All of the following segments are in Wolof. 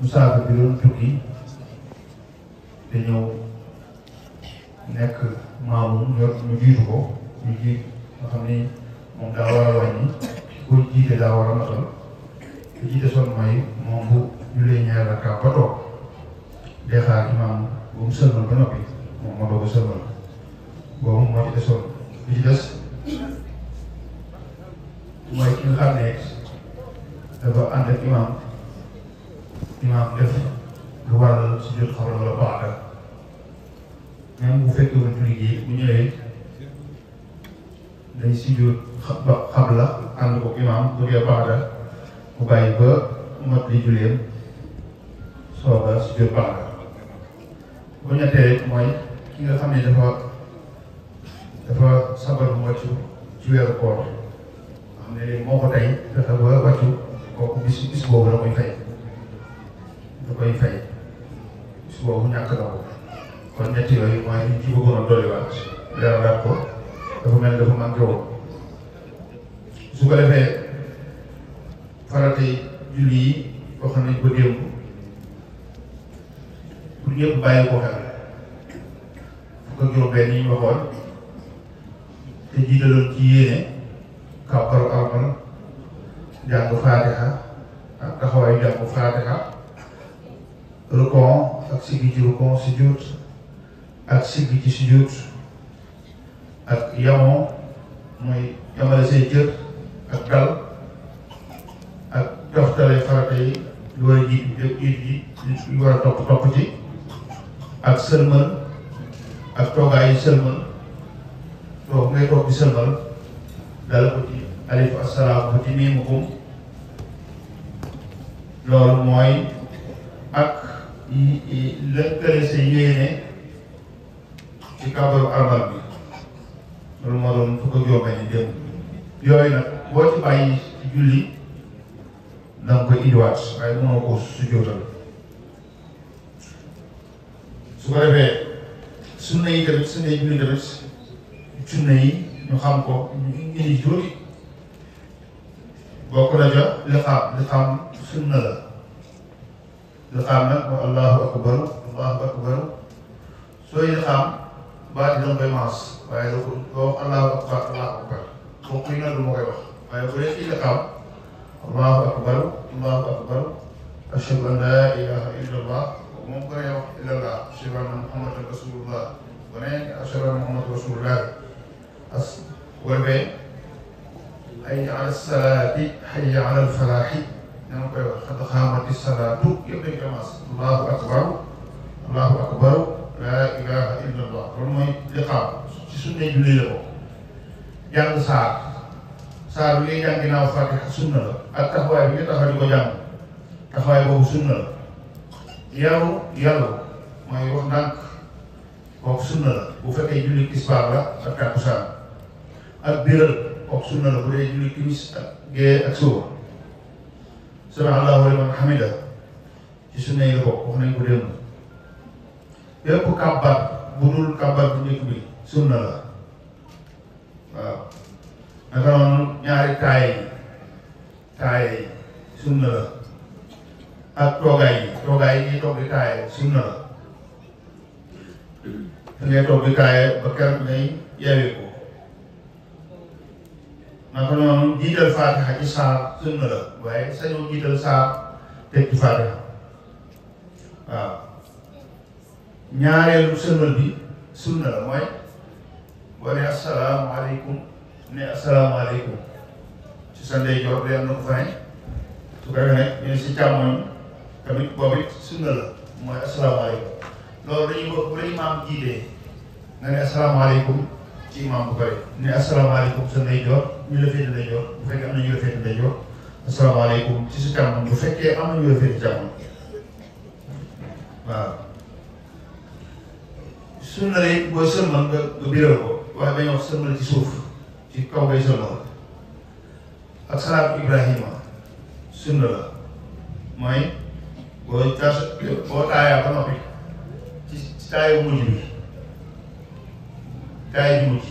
musaafir bi doon tukki te ñëw nekk maamum ñu jiitu ko ñu jiit nga xam ni moom daa war a wàññi ku jiite daa war a matal ku jiite son mooy moom bu julee ñaari rakka ba toog day xaar imaam bu mu sëlmal ba noppi moom moo doog a sëlmal boobu moo ci desoon bi ci des mooy ki nga xam ne dafa ànd ak imaam def lu waral si jot xabar wala baax même bu fekkee woon julli gi bu ñëwee day si jot xabla ànd ko imaam bu dee baax mu bàyyi ba mot li julleem sooga si jot baax bu ñettee mooy ki nga xam ne dafa sabar mu wàccu ci weeru koor xam ne léegi moo ko tey fexe ba wàccu kooku bis boobu da koy fay bis boobu ñàkk na ko kon ñetti yooyu mooy liñ ci bëggoon a dolliwaat leeralaat ko dafa mel ni dafa manqué woon su ko defee farate julli yi wax nañ ko démb pour ñëpp bàyyi ko xel fukk ak juróom-benn yi ñu waxoon te jiitaloon ci yéene kàbbaru armal jàng faatiha ak taxawaayu jàng faatiha rukon ak siggi ci rukon sujud ak siggi ci sujud ak yamoo mooy yamale say cër ak dal ak toftale farata yi lu war a jiit yi lu war a topp ci ak sëlmal ak toogaay yi sëlmal toog ngay toog di sëlmal dala ko ci alif assalaamu ba ci miimukum loolu mooy ak lëkkale sa yéene ci kàbbaru armal bi loolu moo doon fukk ak juróom-benn démb yooyu nag boo ci bàyyi ci julli da nga koy indiwaat waaye mënoo ko sujjóotal su ko defee sunna yi tamit sunna yi julli tamit sunna yi ñu xam ko ñu indi juróomi bokk na ca liqaam sunna la liqaam nag mooy allahu akbaru sooy liqaam baat yi danga koy maas waaye doo wax allahu akbar boo kuy noddu moo koy wax waaye bu dee ci liqaam allahu akbar ashhadu an laa ilaha illa allah moom ko ne wax illa allah ashhadu anna muhammadan rasulullah ko ne ashhadu anna muhammadan rasulullah warbee hayya ala salaati hayya ala falaahi na ma koy wax xad xaamati salaatu yëpp dañ koy maas allahu akbar laa ilaha illa allah loolu mooy liqaam ci sunna julli la ko jàng saar bi ngay jàng ginnaaw Faatiha sunna la ak taxawaay bi nga taxaw di ko jàng taxawaay boobu sunna la yaru mooy wax ndànk kooku sunna la bu fekkee julli tisbaar la ak takkusaan ak biral kooku sunna la bu dee julli timis ak gee ak suba sami allahu liman hamida ci sunna yi la bokk wax nañ ko démb bépp kàbbar bu dul kàbbar bu njëkk bi sunna la waaw naka noonu ñaari taaye sunna la ak toogaay yi ñuy toog di taaye sunna la da ngay toog di taaye ba keroog ngay yeewee ko naka noonu jiital faatiha ci saar sunna la waaye sañoo jiital saar teg ci faatiha waaw ñaareelu sëlmal bi sunna la mooy boo ne asalaamaaleykum ne asalaamaaleykum ci sa ndeyjoor day am na ko fa ne su ko defee ñu ne si càmmoñ tamit boobu it sunna la mooy asalaamaaleykum loolu dañuy bokk bu la imaam jiitee nga ne asalaamaaleykum ci imaam bu bëri ne asalaamaaleykum sa ndeyjoor ñu la féete ndeyjoor bu fekkee am na ñu la féete ndeyjoor asalaamaaleykum ci sa càmmoñ bu fekkee am na ñu la féete càmmoñ waaw sunna la it booy sëlmal nga biral ko waaye bañ wax sëlmal ci suuf ci kaw ngay sëlmal ak salaatu Ibrahima sunna la mooy boo taayaa ba noppi ci taayu mujj bi taayu mujj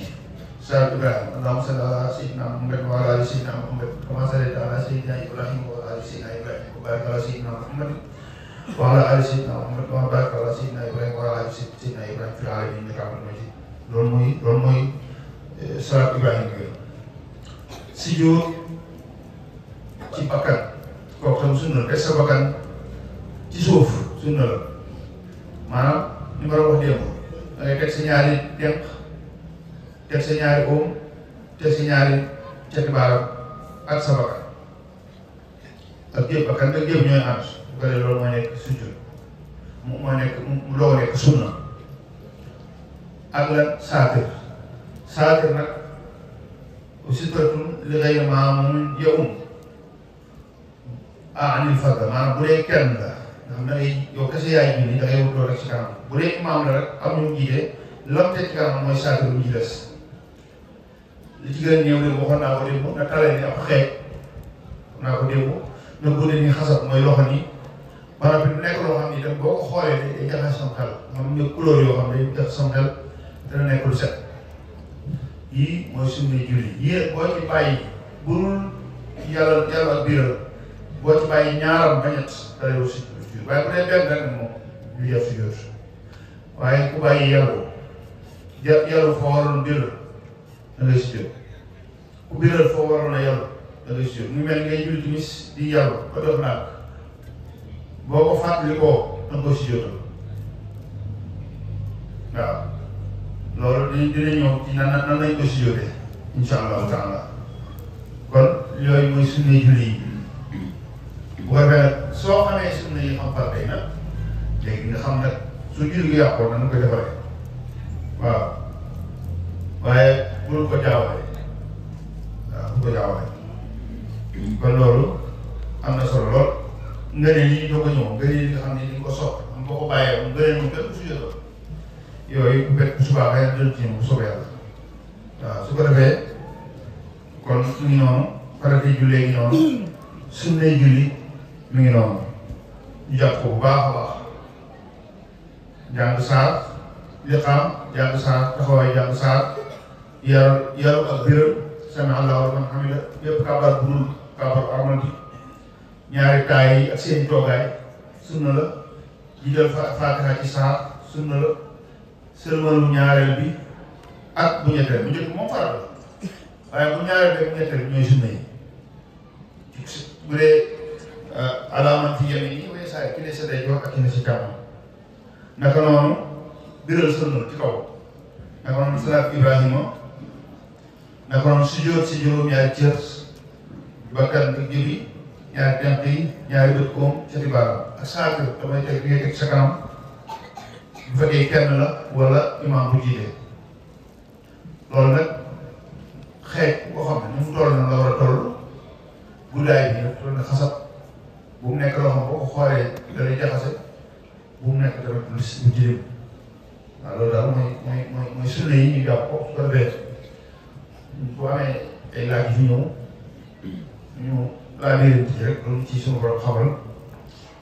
salaatu Ibrahima allahumma salli ala sayyidina Muhammad wa ala ali sayyidina Muhammad kama sallaita ala sayyidina Ibrahima wa ala ali sayyidina Ibrahima wa barik ala sayyidina Muhammad wa ala ali sayyidina Muhammad wa baraka ala sayyidina Ibrahima wa ala ali sayyidina Ibrahima fil alamin innaka hamidun majid. loolu mooy salaat Ibrahima yooyu. sujjóot ci bakkan kooku tam sunna la, teg sa bakkan ci suuf sunna la maanaam ni ma la wax démb da ngay teg sa ñaari denq teg sa ñaari oom teg sa ñaari cati baaram ak sa bakkan ak yëpp bakkan ak yëpp ñooy ànd bu ko defee loolu mooy nekk sujjóot mooy nekk mu doog a nekk sunna. ak lan saatir nag sitratun li ghayri maamumin anil fadl maanaam bu dee kenn la nga xam ne yow kese yaay julli da ngay wutoo rek ci kanam bu dee imaam la rek am ñu jiite lam te ci kanam mooy saatir bu ci des li ci gën a néew de waxoon naa ko démb na tale ni ab xeej naa ko démb na bu dee ni xasab mooy loxo ni maanaam bi nekk loo xam ni dem boo ko xoolee day jaxase sam xel moom ñu couleur yoo xam ne day jaxase sam xel dana nekk lu set yii mooy sunna julli yii boo ci bàyyi burul yàlla ak biiral boo ci bàyyi ñaaram ba ñett dara yow si waaye bu dee benn rek moom lu def si jot waaye ku bàyyi yàllu foo waroon biiral da ngay si jot ku biiral foo waroon a yàllu da ngay si jot mu mel ngay julli timis di yàllu ba def naag boo ko fàttalikoo da nga ko si jotal waaw loolu dina ñëw ci nan lañ ko si jotee insha allahu taala kon yooyu mooy sunna julli yi bu ko defee nag soo xamee sunna yi xam par tey nag léegi nga xam nag su julli gi yàqoo na nu koy defaree waaw waaye bul ko jaawale waaw bul ko jaawale kon loolu am na solo lool nga ne lii doo ko ñëw nga ne li nga xam ne ni nga ko sopp am boo ko bàyyee moom nga ne moom kenn su jotoo yooyu bu fekk subaa nga dël ci ñoom bu soobee yàlla waaw su ko defee kon mu ngi noonu farata jullee ngi noonu sunnay julli mi ngi noonu ñu jàpp ko bu baax a baax jàng saar liqaam jàng saar taxawaay jàng saar yaru ak biral sami allahu liman hamida yëpp kabar bu dul kabar armal bi ñaari taay yi ak seen toogaay sunna la jiital fatiha ci saar sunna la sëlmalu ñaareel bi ak bu ñetteel bu njëkk moom faral la waaye bu ñaareel bi ak bu ñetteel bi ñooy sunna yi bu dee alaaman fi yamin yi waaye saa ki ne sa day jox ak ki ne si càmmoñ naka noonu biral sunna ci kaw naka noonu salaat Ibrahima naka noonu sujjóot si juróom-ñaari cër bakkan ak jëbi ñaari tenq yi ñaari bët koom cati baaram ak saatir damay teg ngay teg sa kanam bu fekkee kenn la wala imaam bu jiite loolu nag xeej boo xam ne ni mu toll na la war a toll guddaay bi nag toll na xasab bu mu nekk loo xam boo ko xoolee da lay jaxase bu mu nekk tamit lu jirim waaw loolu daal mooy sunna yi ñu jàpp ko su ko defee bu amee ay laaj yu ñëw ñu laa biirante ci rek loolu ci suñu borom xamal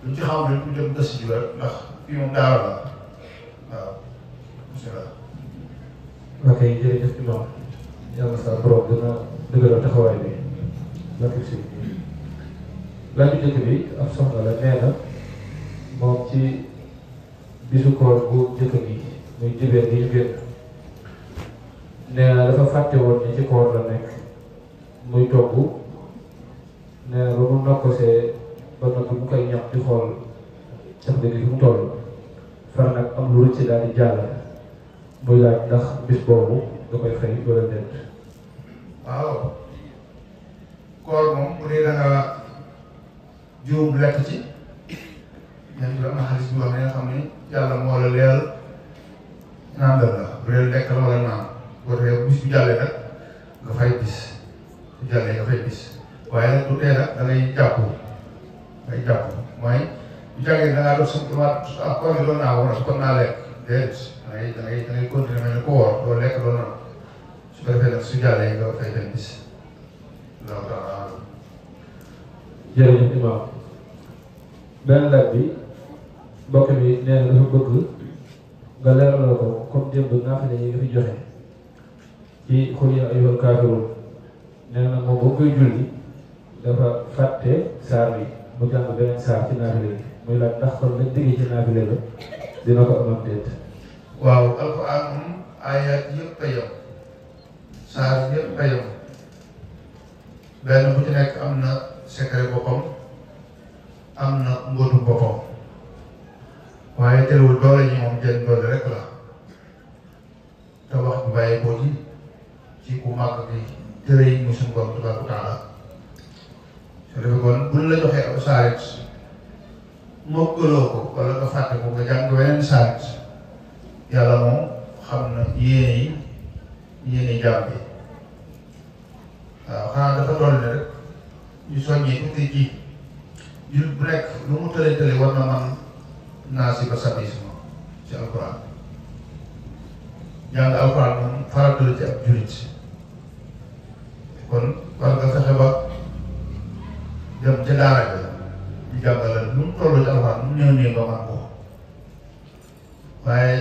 luñ ci xam rek ñu dem gëstu ji rek ndax fii moom daara la waaw bisimilah. ok jërëjëf imam yàlla sa borom dina dëgëral taxawaay bi lakk si laaju njëkk bi ab soxna la nee na moom ci bisu koor bu njëkk gi muy jibéen gi ñu génn nee na dafa fàtte woon ni ci koor la nekk muy togg nee na ba mu nokkosee ba noppi mu koy ñax di xool sax dëgg fi mu toll far nag am lu rëcc daal di jàll muy laaj ndax bis boobu da koy fay wala déet. waaw koor moom bu dee da nga juum lekk ci ñoom ñu am na xaalis bu nga xam ne yàlla moo la leeral nandal la bu dee lekk la wala naan boo defee bis bu jàllee nag nga fay bis bu jàllee nga fay bis waaye nag du tee nag da ngay jàpp mooy bu jàngee da ngaa doon sa koor gi doon naa woon kon naa lekk déedéet da ngay continuer mel ni ko woor doo lekk doo naan su ko defee nag su jàllee nga fay benn bis loolu tax jërëjëf imam benn laaj bi mbokk mi nee na dafa bëgg nga leeralal ko comme démb naafile yi nga fi joxe ci xul yaa ayyuhal kaafiruun nee na moom boo koy julli dafa fàtte saar bi mu jàng beneen saar ci naafile yi muy laaj ndax kon lañ déggee ci naafile la dina ko am déet. waaw alquran moom ayat yëpp a yem saar yëpp a yem benn bu ci nekk am na secret boppam am na mbóotu boppam waaye terewul doole ñi moom jenn doole rek la te wax bi bàyyi ko ci ku màgg bi tëre yi muy suñu borom tabaaraka wa taala su defee kon buñ la joxee ab saarit mokkaloo ko wala nga fàtte ko nga jàng weneen saarit yàlla moom xam na yéene jàmm bi waaw xanaa dafa doon ne rek ñu soññee tuuti ci jul bu nekk lu mu tële tële war na man naa si ba sabisme ci alquran jàng alquran moom farata la ci ab julit kon war nga fexe ba dem ca daara ja ñu jàngale lu mu toll ci alquran mu néew néew nga man ko waaye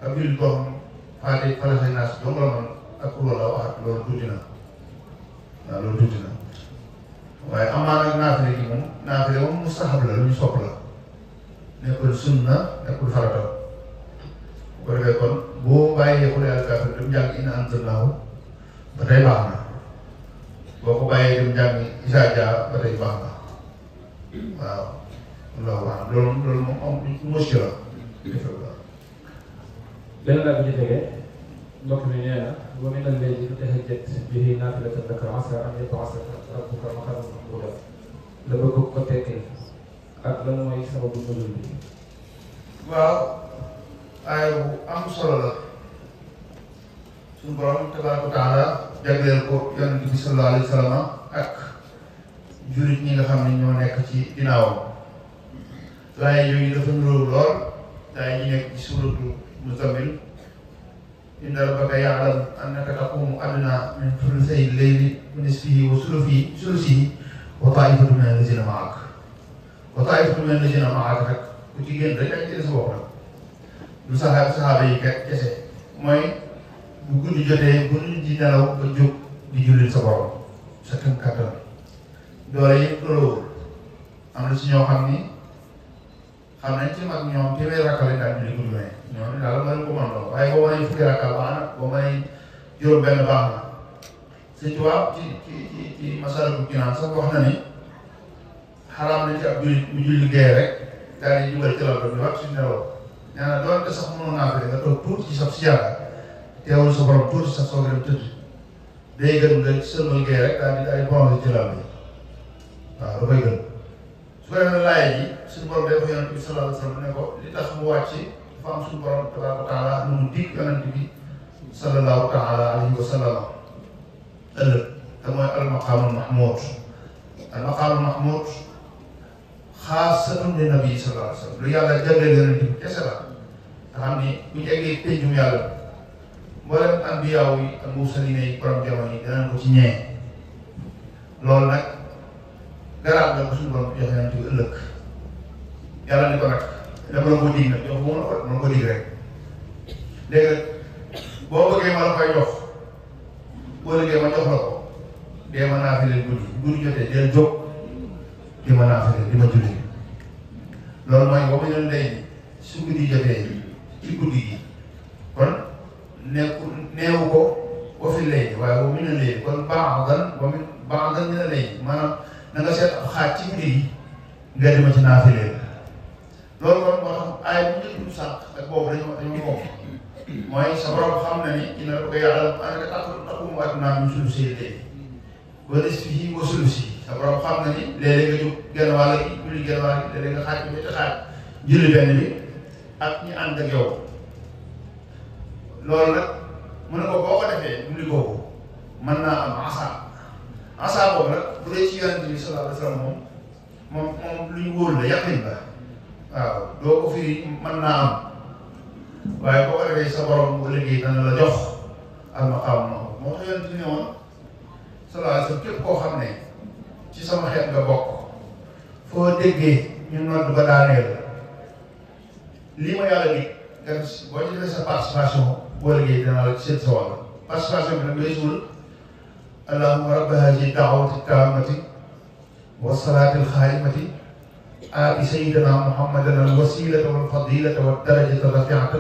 ab julit boo xam faate farata naa si dong la man ak kuréel la waxat loolu tuuti na waaw loolu tuuti na waaye amaa nag naafile gi moom naafile moom mustahab la lu ñu sopp la nekkul sunna nekkul farata bu ko defee kon boo bàyyee xul yàlla kaafir dem jàng inna anzalnaahu ba tey baax na boo ko bàyyee dem jàng izaa jaa ba tey baax na waaw allahu akbar loolu moom am muskila benn laa bi ñu tegee mbokk mi nee na wa mina al-layli fatahajjad bihi naafilatan laka asaa an yab'asaka rabbuka maqaaman mahmuuda la bëgg ko tekkee ak lan mooy sababu nuzul bi. waaw aaya bu am solo la suñu borom tabaaraka wa taala jagleel ko yonent bi sallallahu alayhi wa sallam ak jurit ñi nga xam ne ñoo nekk ci ginnaawam waaye yooyu dafa niróo lool daa yi nekk ci suuratu Muzammil inna rabbaka ya'lamu annaka taqumu adnaa min thuluthay al-layli wa nisfihi wa thuluthihi wa taa'ifatun mina allaziina ma'aka wa taa'ifatun mina allaziina ma'aka rek ku ci génn rek ak ci des bopp nag lu saxaaba yi kat kese mooy bu guddi jotee bu nit di nelaw ba jóg di jullil sa borom sa këm kattan doole yi loolu am na si ñoo xam ni xam nañ ci mag ñoom téeméer rakka lañ daan julli guddi may ñoom daal mën ko mën lool waaye boo mënee fukki rakka baax na boo mënee juróom benn baax na Sëñ Tuubaa ci Masaalikul Jinaan sax wax na ni xaraam nañ ci ab jullit mu julli gee rek daal di jubal ci lal ba ñu wax suñu nelaw nee na doonte sax mënoon naa fi nga toog tuuti ci sa siyaada teewul sa borom tuuti sax soo dem tëdd day gën nga sëlmal gee rek daal di plongé ci lal bi waaw da koy gën su ko defee laay ji suñu borom day ko yonent bi sallallahu alayhi wa sallam ne ko li tax mu wàcc dafa am suñu borom tabaaraka wa taala lu mu dig yonent bi sallallahu taala alayhi wa sallam ëllëg te mooy al-maqaamul mahmuud al-maqaamul mahmuud xaasatun li nabi sallallahu alayhi wa sallam lu yàlla jagleel yonent bi kese la nga xam ni bu ñu eggee pénjum yàlla mboolem anbiyaaw yi ak mursaliin yi borom jamono yi danañ ko ci ñee loolu nag garaat la ko suñu borom joxe yonent bi ëllëg yàlla ni ko nag dama la ko dig nag jox bu ma ko dig rek léegi boo bëggee ma la koy jox boo liggéey ma jox la ko dee ma naafile guddi jotee dee jóg di ma naafile di ma julli loolu mooy boo ma ñëw léegi su guddi jotee ci guddi gi kon neewu ko boo fi léegi waaye boo mu ñëw léegi kon baax ñu ne léegi maanaam na nga seet ab xaaj ci guddi gi nga di ma ci naafile loolu kon moo tax ay bu njëkk sànq ak boobu dañoo moom mooy sa borom xam na ni dina ko yàlla annaka taqumu adnaa min thuluthay al-layli wa nisfihi wa thuluthihi sa borom xam na ni léeg-léeg nga jóg genn wàll gi julli genn wàll gi léeg-léeg nga xaaj ko ñetti xaaj julli benn bi ak ñi ànd ak yow loolu nag mu ne ko boo ko defee julli boobu mën naa am asa boobu nag bu dee ci yonent bi sallallahu alayhi wa sallam moom lu ñu wóor la yaqin la waaw doo ko firi mën naa am waaye boo ko defee sa borom bu liggéey dana la jox al-maqaam moo tax yonent bi ne woon sallallahu alayhi wa sallam képp koo xam ne ci sama xeet nga bokk foo déggee ñu nodd ba daaneel lii ma yàlla dig nga boo ci defee sa participation boo liggéey dana la seet sa wàll participation bi nag ngay suul allahumma rabba haadihi da'wati tammati wa salaati al-qaa'imati aati sayyidina muhammadan al wasilata wal fadilata wad darajata rafi'ata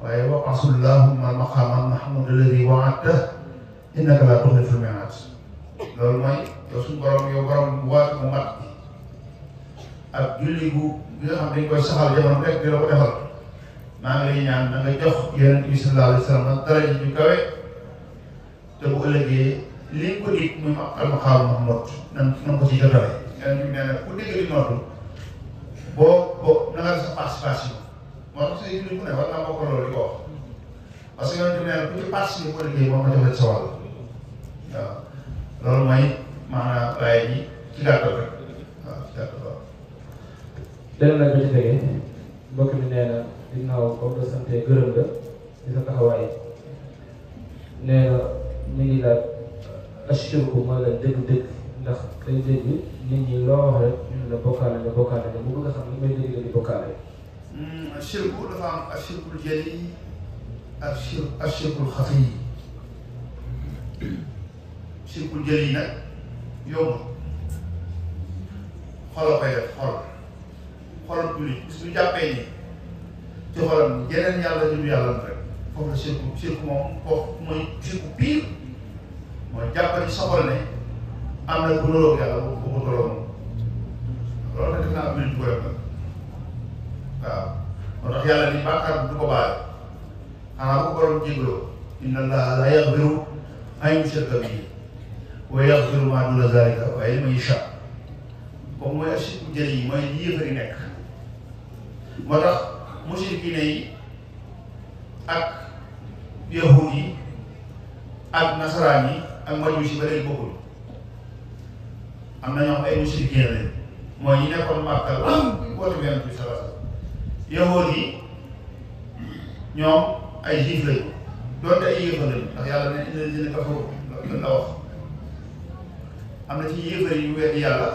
waaye wab'ath allahumma al maqama al mahmud alladi wa'adta innaka la tuxliful mi'aad. loolu mooy yow suñu borom yow borom waat bu mat bi ak julli gu bi nga xam dañ koy saxal jamono rek di la ko defal maa ngi lay ñaan da nga jox yonent bi sallallahu alayhi wa sallam daraja ju kawe te bu ëllëgee li nga ko dig muy al maqaam mahmud nan ko ci jotale. yonent bi nee na ku dégg di nootu boo na nga sa participation moo tax say julli ku ne war naa bokk loolu di ko wax parce que yonent bi nee na ku ci participer bu ëllëgee moom nga joxe sa wàll waaw loolu mooy maanaam laay ji ci gàttal rek waaw ci gàttal waaw. leneen nag ba ci tegee mbokk mi nee na ginnaaw comme da sante gërëm nga ci sa taxawaay nee na ñu ngi laaj ashirku mooy la dëgg-dëgg ndax day dégg nit ñi loo wax rek ñu la bokkaale nga bokkaale nga bu bëgg a xam ni may dégg la di bokkaale. ashirku dafa am ashirkul jali ak ashirkul xafi. shirkul jali nag yomb xol koy def xol jullit bis bu jàppee ni ci xolam yeneen yàlla ñu yàlla rek foofu la shirku moom foofu mooy shirku pire mooy jàppali sa xol ne am na ku loolu yàlla bu ko toloo moom loolu nag def naa am nañu ko def nag waaw moo tax yàlla ni bàkkaar du ko baal xanaa bu ko borom jégaloo inna allaha la yaghfiru an yushraka bihi wa yaghfiru ma duna zalika waaye liman yasha comme mooy ashirku jëli yi mooy li yëfari nekk moo tax mushrikine yi ak yahud yi ak nasaraan yi ak majuus yi ba léegi bokkul am na ñoo xam ay mushrikine lañ mooy ñi nekkoon Màkka woote bi Yonent bi sallallahu alayhi wasallam yahud yi ñoom ay juif lañu doonte ay yéefar lañu ndax yàlla ne inna lladiina kafaru la wax am na ci yéefar yu weddi yàlla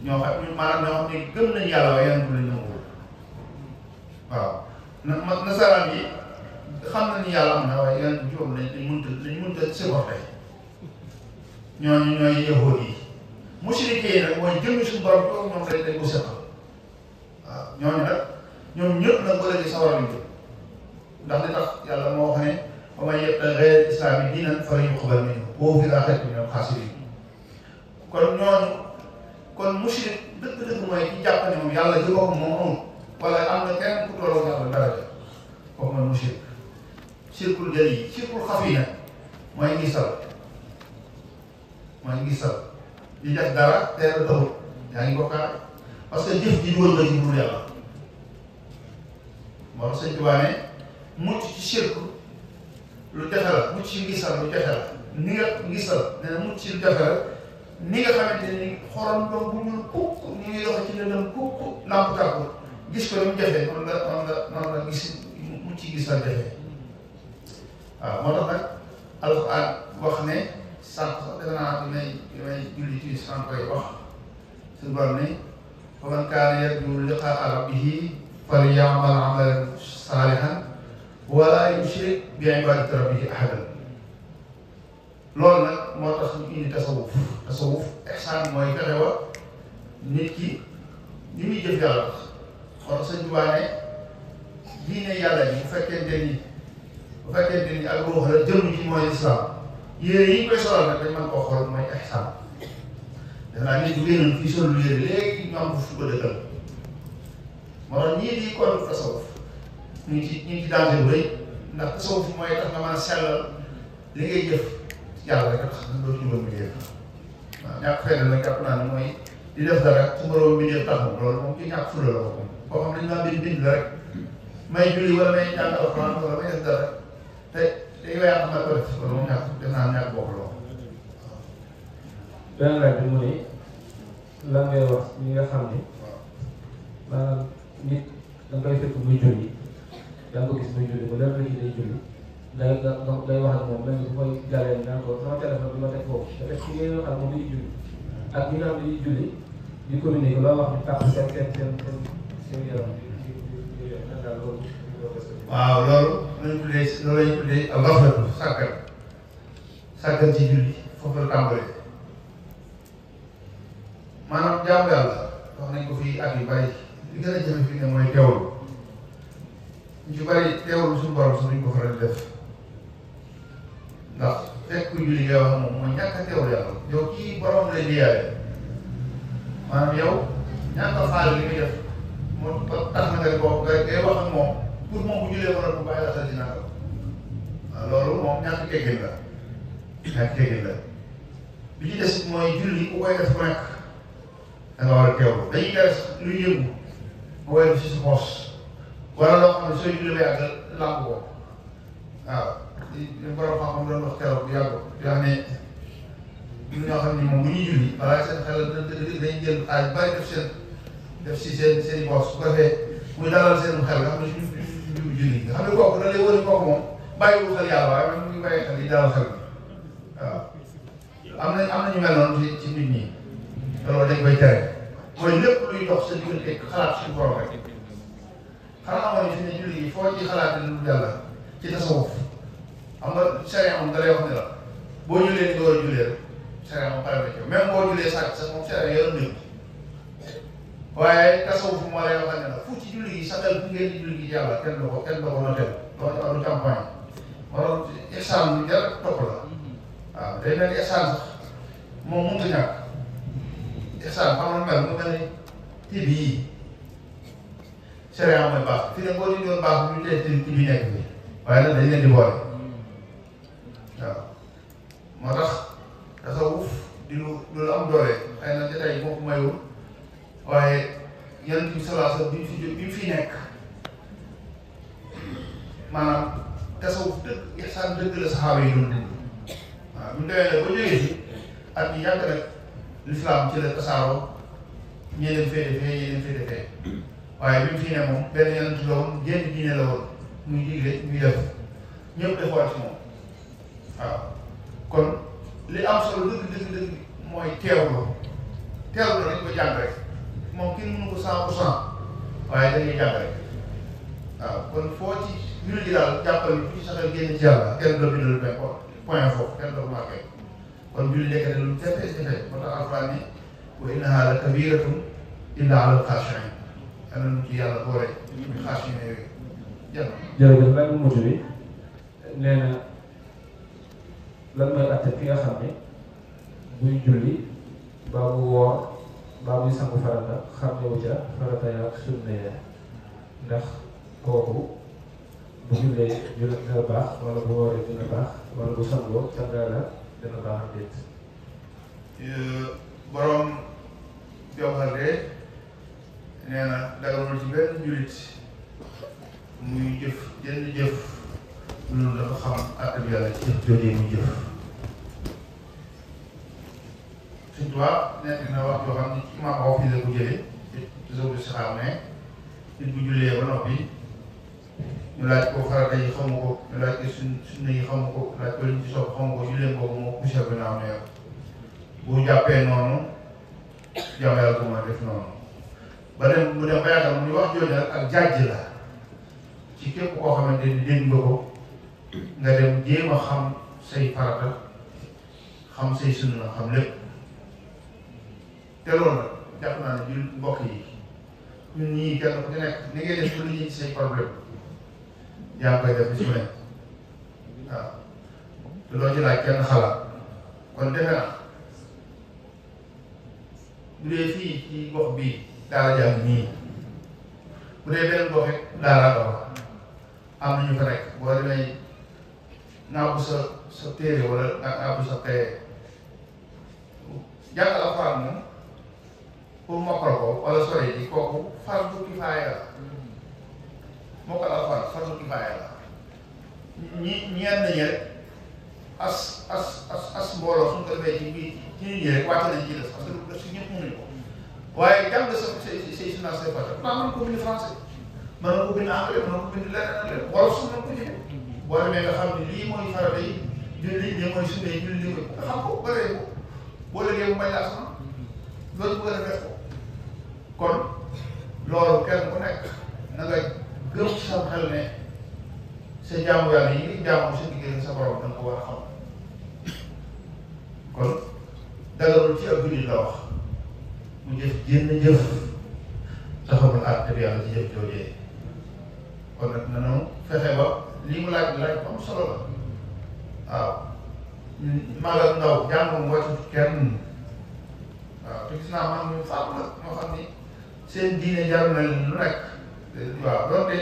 ñoo xam maanaam ñoo xam ne gëm nañu yàlla waaye yonent bi lañ nanguwul waaw nasaraan yi xam na ni yàlla am na waaye yonent bi ci boppam lañ mënta supporté ñooñu ñooy yahuud yi mushrikee yi nag mooy jëmmi suñu borom toog ñoom dañ ko seqal waaw ñooñu nag ñoom ñëpp nag ba léegi sawar lañ jëm ndax li tax yàlla moo wax ne wa man yabtaghi ghayra al-islaami diinan falan yuqbala minhu wa huwa fil aaxirati mina al-xaasiriin kon ñooñu kon mushrik dëgg-dëgg mooy ki jàpp ne moom yàlla ci boppam moom amul wala am na kenn ku tolloo yàlla daraja kooku mooy mushrik shirkul jali shirkul xafi nag mooy ngisal di def dara te yàlla taxul yaa ngi bokkaale parce que jëf ji dugal nga ci dul yàlla moo tax sëñ Tuubaa ne mucc ci shirk lu jafe la mucc ci ngisal lu jafe la ni nga ngisal nee na mucc ci lu jafe la ni nga xamante ni xorom doom bu ñuul kukk ni ngi doxe ci lëndëm kukk lamp tàkku gis ko ni mu jafe noonu la gis mucc ci ngisal jafe waaw moo tax nag alxuraan wax ne sànq sax defe naa bi may julli ci sànq koy wax suñu borom ne fa man kaana yarju liqaa rabbihi falya'mal 'amalan saalihan wala yushrik bi ibaadati rabbihi ahadan loolu nag moo tax ñu indi tasawuf ihsaan mooy fexe ba nit ki ni muy jëf yàlla tax kon Sëñ Tuubaa ne diine yàlla ji bu fekkente ni ak ruux la jëm ci mooy islam yére yi ñu koy solal nag dañ mën koo xool mooy ihsaan danaa nit bu génnoon fii sol lu yére léegi ñu am fu ko dëkkal moo tax ñii di kon tasawuf ñu ngi ci danger bu rëy ndax tasawuf mooy tax nga mën a sellal li ngay jëf yàlla rek a tax na doo ci dugal mbindeef waaw ñàkk fay nag jàpp naa ne mooy di def dara su moroom mbindeef tax moom loolu moom ci ñàkk fula la ko moom boo xam ne dañ maa bind la rek may julli wala may jàng alxuraan wala may def dara te yow yaa xam ne ko def loolu moom ñàkk def naa ñàkk bokk loo benn laaj bi mu ne lan ngay wax ñi nga xam ni maanaam nit da nga koy fekk muy julli yaa ngi ko gis muy julli mu leer na ci day julli day wax ak moom même bu koy jàllee naan ko sama téléphone bi ma teg foofu te fekk ci ngay wax ak moom di julli ak ñi nga xam ne di julli di communiquer loo wax ni tàpp seen yaram waaw loolu lañu tuddee al ghaflatu sàggan ci julli foofu la tàmbalee maanaam jaamu yàlla wax nañ ko fii at yu bari li gën a jafe fii ne mooy teewlu ñu ci bari teewlu suñu borom sax duñ ko faral di def ndax fekk julli ngay wax moom mooy ñàkk a teewlu yàlla yow kii borom lay liyaale maanaam yow ñàkk a faal li muy def moo tax na nga boo ngay wax ak moom pour moom bu jullee mën a bu bàyyi la sa dina ko waaw loolu moom ñàkk teggin la ñàkk teggin la bi ci des mooy julli ku koy def ku nekk da nga war a teewlu dañuy def lu yëngu nga koy def si sa poos wala loo xam ne sooy julli ba yàgg làmb ko waaw li borom xam-xam doon wax keroog bu yàgg yoo xam ne ñun ñoo xam ne moom bu ñuy julli balaa seen xel dañuy jël xaalis bari def si seen i poos su ko defee muy dalal seen xel nga xam ne suñu julli nga xam ne kooku da lay wëri kooku moom bàyyiwul xel yàlla waaye man mu ngi bàyyi xel yi dalal xel waaw am na ñu mel noonu ci nit ñi te loolu dañ koy tere mooy lépp luy dox sa diggante xalaat suñu borom rek xanaa amoon na fi ne julli yi foo ci xalaatee lu yàlla ci tasawuf xam nga sariya moom da lay wax ne la boo jullee ni nga war a jullee rek sariya moom pare na ci même boo jullee sàcc sax moom sariya yoon nañu waaye tasawuf moo lay wax ne la fu ci julli gi saxal fu ngeen di julli gi yàlla kenn du ko noteel loolu campagne wala ihsaan bu jar topp la waaw day mel ni ihsaan sax moom mënut a ñàkk ihsaan xam nga mel mu mel ni tibb yi sariya mooy baax fi ne boo di doon baax ñu tey tibb yi nekk bi waaye nag dañ leen di boole waaw moo tax tasawuf di lu am doole xëy na détails yi moo ko mayul waaye Yonent bi sallallahu alayhi wasallam bi mu fi nekk maanaam tasawuf dëgg ihsaan dëgg la saxaaba yi doon dund waaw bu ñu demee nag ba jógee ci at yi yàgg nag l'islam ci la tasaaroo ñeneen féete fee ñeneen féete fee waaye bi mu fi ne moom benn yonent la woon génn diine la woon muy digle muy def ñëpp def war ci moom waaw kon li am solo dëgg mooy teewlu dañ ko jàng rek moom kenn mënu ko 100% waaye dañuy jàng rek waaw kon foo ci julli ji daal jàppal ni fii saxal génn ci yàlla kenn doo bindal benn point foofu kenn doo marqué kon julli nekk na lu jafe-jafe moo tax alquran ni wa innaha la kabiratun illa ala al-khashi'in yal na nu ci yàlla boole ñu xaashin yooyu jërëjëf. jërëjëf laaj bu mujj bi nee na lan mooy atte ki nga xam ne buy julli baa mu woor baa muy sangu farata xam ne wu ca farata ya ak sunna ya ndax kooku bu jullee dina baax wala bu wooree dina baax wala bu sangoo cangaala dina baax am déet. borom Jawhar de nee na daganul ci benn jullit muy jëf jënd jëf loolu dafa xam àtte bi yàlla ci jëf joojee muy jëf. Sëñ Tuubaa nekk na wax yoo xam ni imaam Awa fii la ko jëlee ci Zawdu Sixaar ne nit bu jullee ba noppi ñu laaj ko farata yi xamu ko ñu laaj ko sunna yi xamu ko laaj ko liñ ci sopp xamu ko jullee boobu moo poussé bi naaw ne bu jàppee noonu jàmm yàlla ko mën a def noonu ba dem mu dem ba yàggal mu ñu wax jooju nag ak jàjj la ci képp koo xamante ni dégg nga ko nga dem jéem a xam say farata xam say sunna xam lépp te loolu nag jàpp naa ne jul mbokk yi ñun ñii kenn ku ci nekk ni ngay def lu ñuy say problème yaa ngi koy def bis bu ne waaw te doo ci laaj kenn xalaat kon defe naa bu dee fii ci gox bii daara jàng nii bu dee benn gox it daara nga wax am na ñu fa nekk boo demee nàmp sa téere wala nàmp sa kaye jàngal alxuraan moom pour mokkal ko wala sori ji kooku fardu kifaaya la mokkal alxuraan fardu kifaaya la ñenn ñi rek as mbooloo suñ ko defee ci biir ci nit ñi rek wàcc nañ ci des parce que ñëpp mënuñu ko waaye jàng say sunna say fata pourtant mën ko bind français mën na ko bind anglais mën na ko bind leneen wala su mën ko jëfe boo demee nga xam ne lii mooy farata yi julli lii mooy sunna yi julli ko nga xam ko bëree ko boo léegi mu bañ laa sama loolu bu gën a def ko kon loolu kenn ku nekk na nga gëm ci sa xel ne sa jaamu yàlla yi ngi jaamu sa diggante sa borom da nga ko war a xam kon dagalul ci ab jullit la wax mu jëf jénn jëf taxawul àtte bi yàlla ci jëf joojee kon nag nanu fexe ba lii mu laaj am solo la waaw mag ak ndaw jàng wàccu kenn waaw te gis naa man ñu faatu la ñoo xam ni seen diine jar na leen lu nekk waaw doonte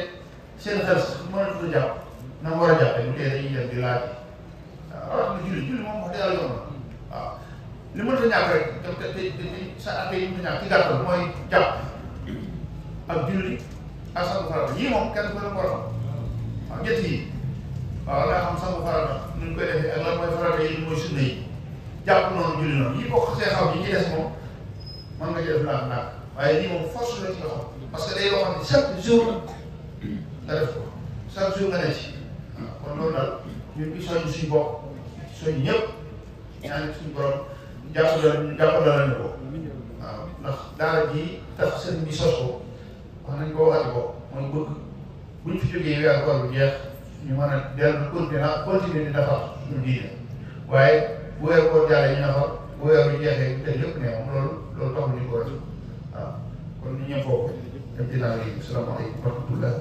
seen xel sax mënatu la jàpp na mu war a jàppee lu tee dañuy dem di laaj waaw wax na julli moom wax dëgg yàlla yoon na waaw li mënta ñàkk rek te sa affaire yi mënta ñàkk ci gàttal mooy jàpp ak julli ak sangu farata yii moom kenn ku ne war a xam waaw ñett yi waaw nga xam sangu farata nuñ koy defee ak lan mooy farata yi mooy sunna yi jàpp noonu julli noonu yii boo ko xasee xam yi ñuy des moom mën nga ci def naag waaye lii moom force la ci nga xam parce que day loo xam ne chaque jour nga def ko chaque jour nga ne ci waaw kon loolu daal ñun bi soññ suñu bopp soññ ñëpp ñaan suñu borom jàppale ko waaw ndax daara ji tax sëriñ bi sos ko wax nañ ko waxati ko mooy bëgg buñ fi jógee weer koor bu jeex ñu mën a dellu continuer di defar suñu diine waaye bu weer koor jàllee ñu defar bu weer bu jeexee te lépp ne moom loolu taxul ñu ko def waaw kon ñu ñëw foofu dem ci naan yi salaamaaleykum wa rahmatullah